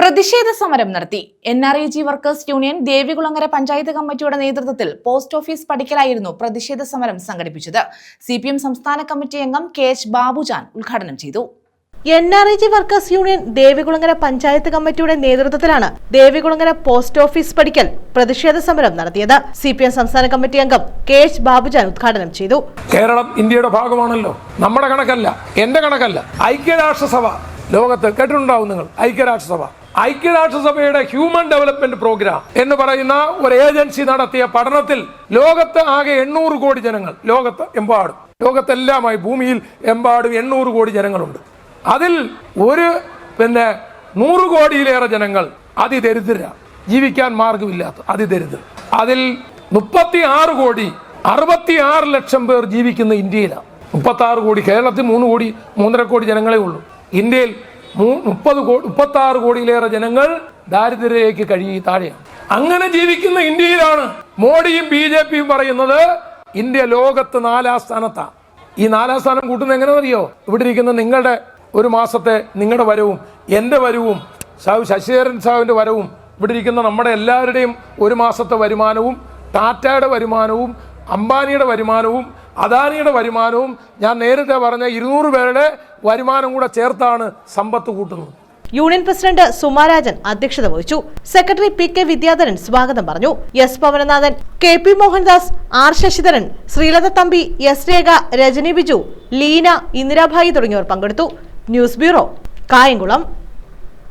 പ്രതിഷേധ സമരം നടത്തി. NREG workers union Devikulangara panchayat കമ്മിറ്റിയുടെ നേതൃത്വത്തിൽ പോസ്റ്റ് ഓഫീസ് പടിക്കലായിരുന്നു പ്രതിഷേധ സമരം സംഘടിപ്പിച്ചത്. CPM സംസ്ഥാന കമ്മിറ്റി അംഗം KH ബാബുജാൻ ഉദ്ഘാടനം ചെയ്തു. NREG workers union Devikulangara panchayat കമ്മിറ്റിയുടെ നേതൃത്വത്തിലാണ് ദേവികുളങ്ങര പോസ്റ്റ് ഓഫീസ് പടിക്കൽ പ്രതിഷേധ സമരം നടത്തിയത്. CPM സംസ്ഥാന കമ്മിറ്റി അംഗം KH ബാബുജാൻ ഉദ്ഘാടനം ചെയ്തു. കേരളം ഇന്ത്യയുടെ ഭാഗമാണല്ലോ, നമ്മുടെ കണക്കല്ല, എന്റെ കണക്കല്ല. ഐക്യരാഷ്ട്രസഭ ലോകത്ത് കേട്ടിട്ടുണ്ടാവും നിങ്ങൾ. ഐക്യരാഷ്ട്രസഭയുടെ ഹ്യൂമൻ ഡെവലപ്മെന്റ് പ്രോഗ്രാം എന്ന് പറയുന്ന ഒരു ഏജൻസി നടത്തിയ പഠനത്തിൽ ലോകത്ത് ആകെ 800 കോടി ജനങ്ങൾ, ലോകത്തെല്ലാമായി ഭൂമിയിൽ എമ്പാടും 800 കോടി ജനങ്ങളുണ്ട്. അതിൽ 100 കോടിയിലേറെ ജനങ്ങൾ അതിദരിദ്ര, ജീവിക്കാൻ മാർഗമില്ലാത്ത അതിദരിദ്ര. അതിൽ 36 കോടി 66 ലക്ഷം പേർ ജീവിക്കുന്ന ഇന്ത്യയിലാണ്. 36 കോടി, കേരളത്തിൽ 3 കോടി ജനങ്ങളെ ഉള്ളൂ. ഇന്ത്യയിൽ 36 കോടിയിലേറെ ജനങ്ങൾ ദാരിദ്ര്യത്തിലേക്ക് താഴെയാണ്. അങ്ങനെ ജീവിക്കുന്ന ഇന്ത്യയിലാണ് മോഡിയും BJPയും പറയുന്നത് ഇന്ത്യ ലോകത്ത് 4ാം സ്ഥാനത്താണ്. ഈ 4ാം സ്ഥാനം കൂട്ടുന്നത് എങ്ങനെയെന്നറിയോ? ഇവിടെ ഇരിക്കുന്ന നിങ്ങളുടെ ഒരു മാസത്തെ നിങ്ങളുടെ വരവും എൻ്റെ വരവും ശശിധരൻ സാഹുവിൻ്റെ വരവും ഇവിടെ ഇരിക്കുന്ന നമ്മുടെ എല്ലാവരുടെയും ഒരു മാസത്തെ വരുമാനവും ടാറ്റയുടെ വരുമാനവും അംബാനിയുടെ വരുമാനവും അദാനിയുടെ വരുമാനവും ഞാൻ നേരത്തെ പറഞ്ഞ 200 പേരുടെ വരുമാനം കൂടെ ചേർത്താണ് സമ്പത്ത് കൂട്ടുന്നത്. യൂണിയൻ പ്രസിഡന്റ് സുമാരാജൻ അധ്യക്ഷത വഹിച്ചു. സെക്രട്ടറി PK വിദ്യാധരൻ സ്വാഗതം പറഞ്ഞു. S Pavananathan, KP Mohandas, R Sasidharan, Sreelatha Thampi, S രേഖ, രജനി ബിജു, ലീന, ഇന്ദിരാഭായി തുടങ്ങിയവർ പങ്കെടുത്തു. News bureau, Kayamkulam.